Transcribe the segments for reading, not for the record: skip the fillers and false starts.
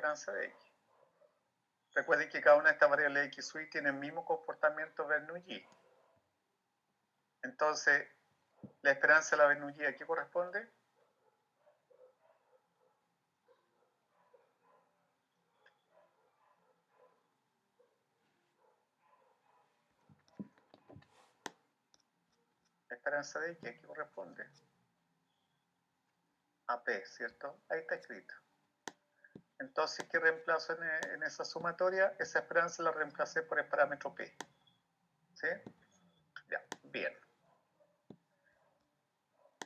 esperanza de X. Recuerden que cada una de estas variables X sub I tiene el mismo comportamiento Bernoulli. Entonces, la esperanza de la Bernoulli, ¿a qué corresponde? La esperanza de X, ¿a qué corresponde? A P, ¿cierto? Ahí está escrito. Entonces, ¿qué reemplazo en esa sumatoria? Esa esperanza la reemplacé por el parámetro P. ¿Sí? Ya, bien.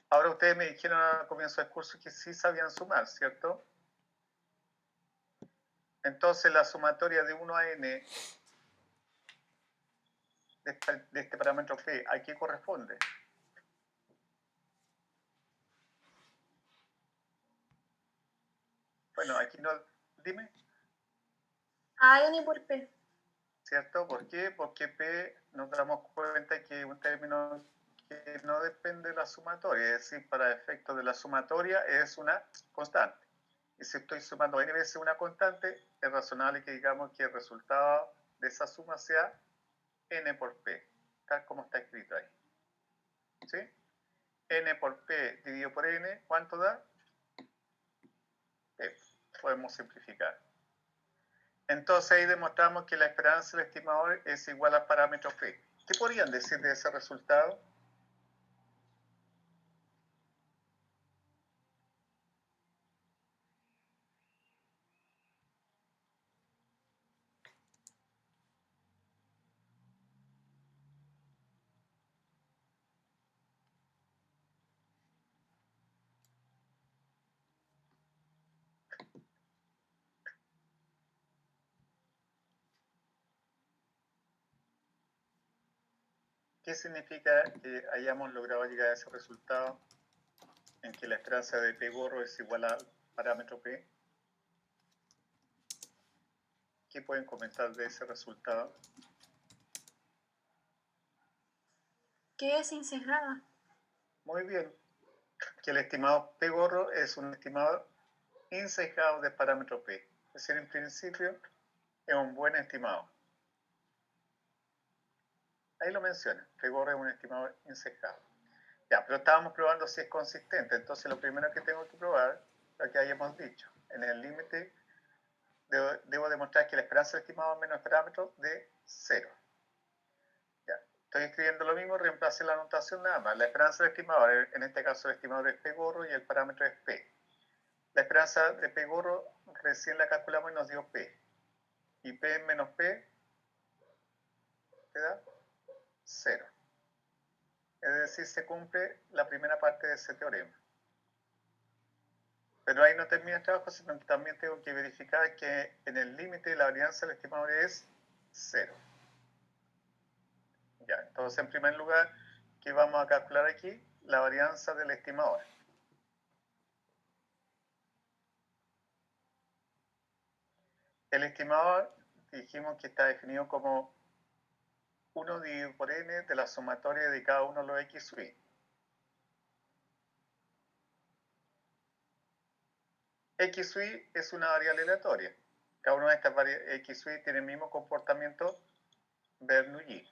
Ahora ustedes me dijeron al comienzo del curso que sí sabían sumar, ¿cierto? Entonces, la sumatoria de 1 a n de este parámetro P, ¿a qué corresponde? Bueno, aquí no... Dime. A n por P. ¿Cierto? ¿Por qué? Porque P nos damos cuenta que es un término que no depende de la sumatoria, es decir, para efectos de la sumatoria es una constante. Y si estoy sumando n veces una constante, es razonable que digamos que el resultado de esa suma sea n por P, tal como está escrito ahí. ¿Sí? N por P dividido por n, ¿cuánto da? P. Podemos simplificar. Entonces ahí demostramos que la esperanza del estimador es igual al parámetro P. ¿Qué podrían decir de ese resultado? ¿Qué significa que hayamos logrado llegar a ese resultado en que la esperanza de P gorro es igual al parámetro P? ¿Qué pueden comentar de ese resultado? Que es insesgada. Muy bien. Que el estimado P gorro es un estimado insesgado del parámetro P. Es decir, en principio es un buen estimado. Ahí lo menciona. P gorro es un estimado insesgado. Ya, pero estábamos probando si es consistente. Entonces lo primero que tengo que probar, lo que hayamos dicho, en el límite debo demostrar que la esperanza del estimado menos el parámetro de 0. Ya, estoy escribiendo lo mismo, reemplace la anotación nada más. La esperanza del estimador, en este caso el estimador es P gorro y el parámetro es P. La esperanza de P gorro recién la calculamos y nos dio P. Y P menos P te da 0. Es decir, se cumple la primera parte de ese teorema. Pero ahí no termina el trabajo, sino que también tengo que verificar que en el límite la varianza del estimador es 0. Ya, entonces en primer lugar, ¿qué vamos a calcular aquí? La varianza del estimador. El estimador dijimos que está definido como 1 dividido por n de la sumatoria de cada uno de los x sub i. X sub i es una variable aleatoria. Cada una de estas variables x sub i tiene el mismo comportamiento Bernoulli.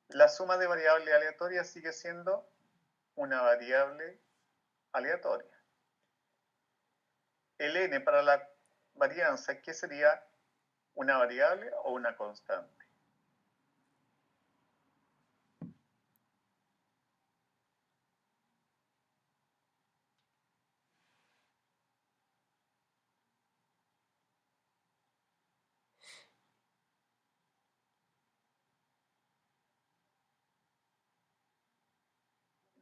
La suma de variables aleatorias sigue siendo una variable aleatoria. El n para la varianza, ¿qué sería? ¿Una variable o una constante?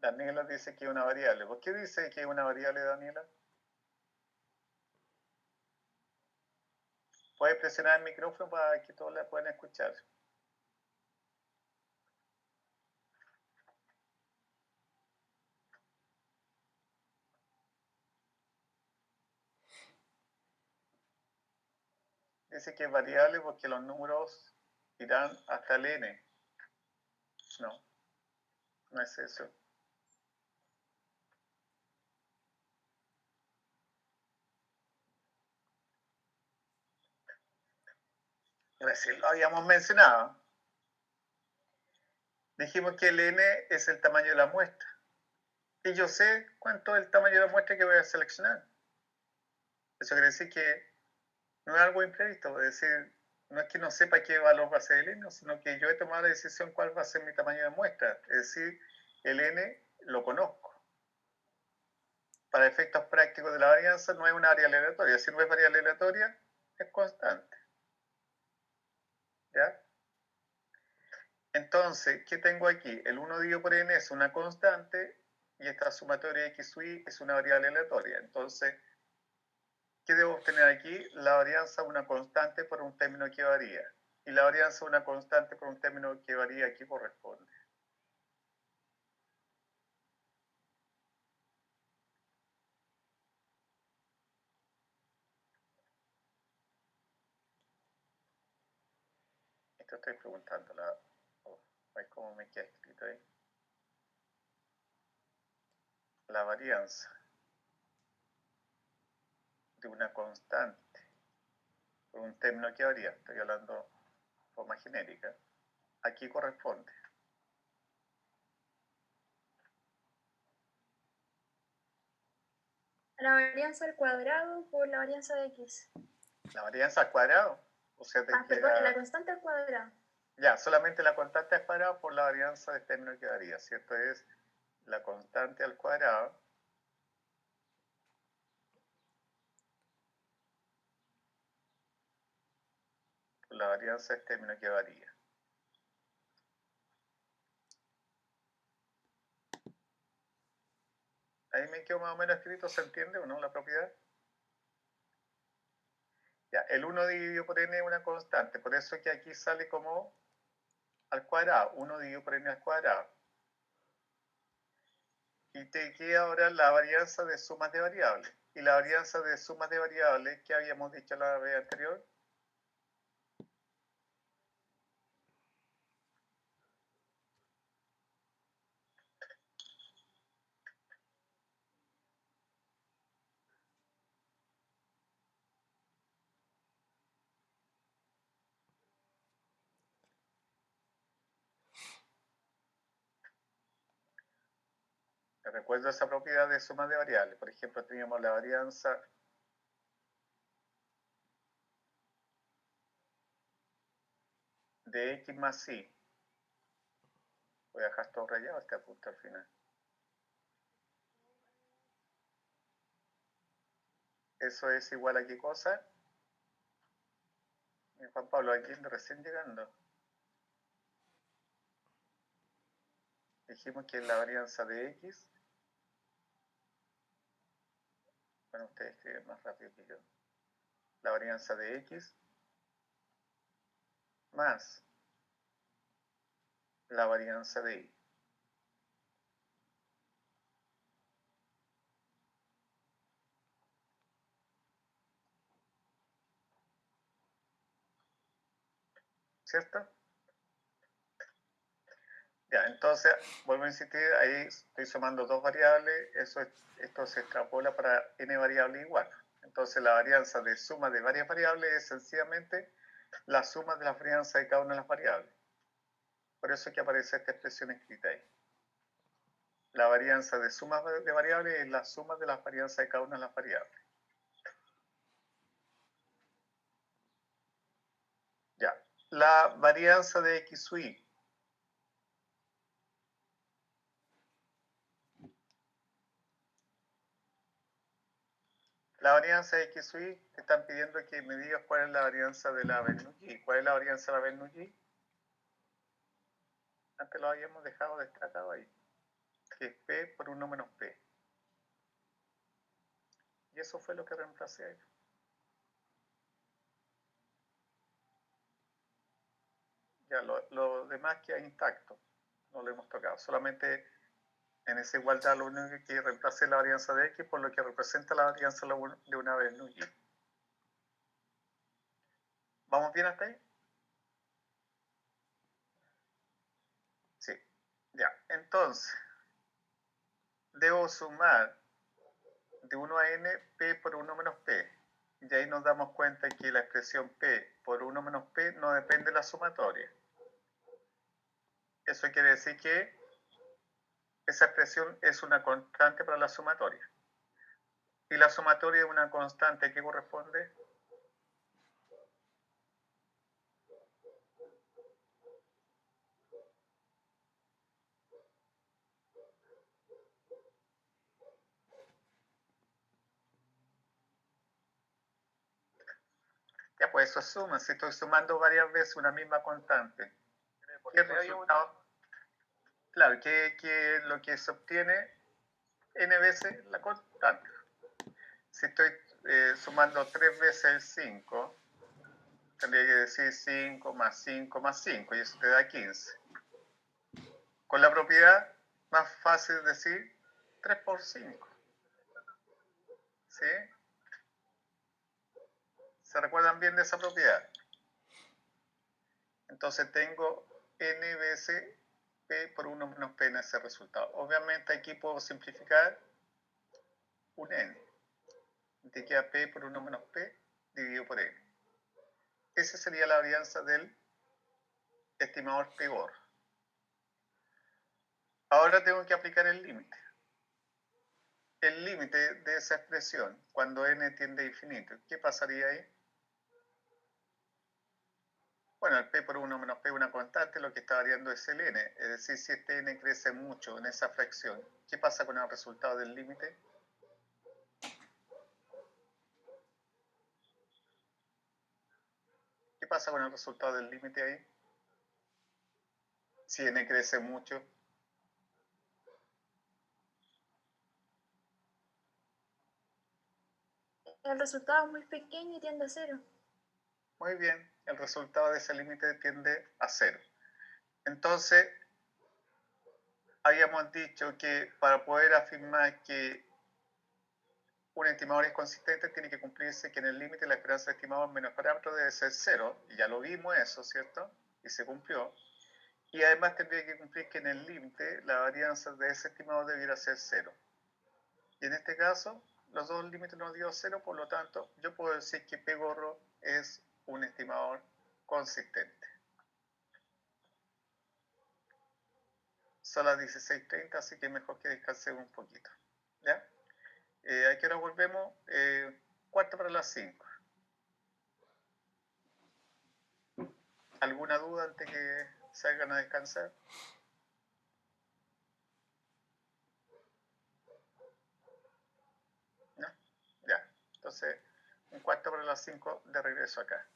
Daniela dice que es una variable. ¿Por qué dice que es una variable, Daniela? Puedes presionar el micrófono para que todos la puedan escuchar. Dice que es variable porque los números irán hasta el n. No, no es eso. Recién lo habíamos mencionado. Dijimos que el n es el tamaño de la muestra. Y yo sé cuánto es el tamaño de la muestra que voy a seleccionar. Eso quiere decir que no es algo imprevisto, es decir, no es que no sepa qué valor va a ser el n, sino que yo he tomado la decisión cuál va a ser mi tamaño de muestra. Es decir, el n lo conozco. Para efectos prácticos de la varianza no es una variable aleatoria. Si no es variable aleatoria, es constante. ¿Ya? Entonces, ¿qué tengo aquí? El 1 dividido por n es una constante y esta sumatoria x sub y es una variable aleatoria. Entonces, ¿qué debo obtener aquí? La varianza de una constante por un término que varía. Y la varianza de una constante por un término que varía aquí corresponde. Esto estoy preguntando. ¿Ves cómo me queda escrito ahí? La varianza de una constante por un término que varía. Estoy hablando de forma genérica. Aquí corresponde. La varianza al cuadrado por la varianza de x. La varianza al cuadrado. O sea, te queda... Perdón, la constante al cuadrado. Ya, solamente la constante al cuadrado por la varianza del término que varía. ¿Cierto? Es la constante al cuadrado por la varianza del término que varía. Ahí me quedó más o menos escrito, ¿se entiende o no la propiedad? Ya, el 1 dividido por n es una constante, por eso que aquí sale como al cuadrado, 1 dividido por n al cuadrado. Y te queda ahora la varianza de sumas de variables. Y la varianza de sumas de variables que habíamos dicho la vez anterior. Te recuerdo esa propiedad de sumas de variables. Por ejemplo, teníamos la varianza de x más y. Voy a dejar todo rayado este punto al final. Eso es igual a qué cosa. Juan Pablo, aquí recién llegando. Dijimos que es la varianza de x. Bueno, ustedes escriben más rápido que yo. La varianza de x más la varianza de y. ¿Cierto? Ya, entonces, vuelvo a insistir, ahí estoy sumando dos variables, esto se extrapola para n variables igual. Entonces, la varianza de suma de varias variables es sencillamente la suma de las varianzas de cada una de las variables. Por eso es que aparece esta expresión escrita ahí. La varianza de sumas de variables es la suma de las varianzas de cada una de las variables. Ya, la varianza de x sub y. La varianza de x sub y, te están pidiendo que me digas cuál es la varianza de la Bernoulli. ¿Cuál es la varianza de la Bernoulli? Antes lo habíamos dejado destacado ahí, que es P por 1 menos P. Y eso fue lo que reemplacé ahí. Ya lo demás queda intacto, no lo hemos tocado. Solamente en esa igualdad lo único que reemplacé la varianza de X por lo que representa la varianza de una Bernoulli. ¿Vamos bien hasta ahí? Sí. Ya, entonces, debo sumar de 1 a n P por 1 menos P. Y ahí nos damos cuenta que la expresión P por 1 menos P no depende de la sumatoria. Eso quiere decir que esa expresión es una constante para la sumatoria. Y la sumatoria es una constante que corresponde ya, pues eso suma. Si estoy sumando varias veces una misma constante, ¿qué resultado? Claro, que lo que se obtiene n veces la constante. Si estoy sumando 3 veces el 5, tendría que decir 5 más 5 más 5, y eso te da 15. Con la propiedad, más fácil decir 3 por 5. ¿Sí? ¿Se recuerdan bien de esa propiedad? Entonces tengo n veces p por 1 menos p en ese resultado. Obviamente aquí puedo simplificar un n. Te queda p por 1 menos p dividido por n. Esa sería la varianza del estimador P-GOR. Ahora tengo que aplicar el límite. El límite de esa expresión, cuando n tiende a infinito, ¿qué pasaría ahí? Bueno, el p por 1 menos p es una constante, lo que está variando es el n. Es decir, si este n crece mucho en esa fracción, ¿qué pasa con el resultado del límite? ¿Qué pasa con el resultado del límite ahí? Si n crece mucho. El resultado es muy pequeño y tiende a cero. Muy bien, el resultado de ese límite tiende a 0. Entonces, habíamos dicho que para poder afirmar que un estimador es consistente, tiene que cumplirse que en el límite la esperanza del estimador menos parámetro debe ser 0, y ya lo vimos eso, ¿cierto? Y se cumplió. Y además tendría que cumplir que en el límite la varianza de ese estimador debiera ser 0. Y en este caso, los dos límites nos dio 0, por lo tanto, yo puedo decir que P gorro es un estimador consistente. Son las 16:30, así que mejor que descansemos un poquito. ¿Ya? ¿A qué hora volvemos? Cuarto para las 5. ¿Alguna duda antes que salgan a descansar? ¿No? Ya. Entonces, un cuarto para las 5 de regreso acá.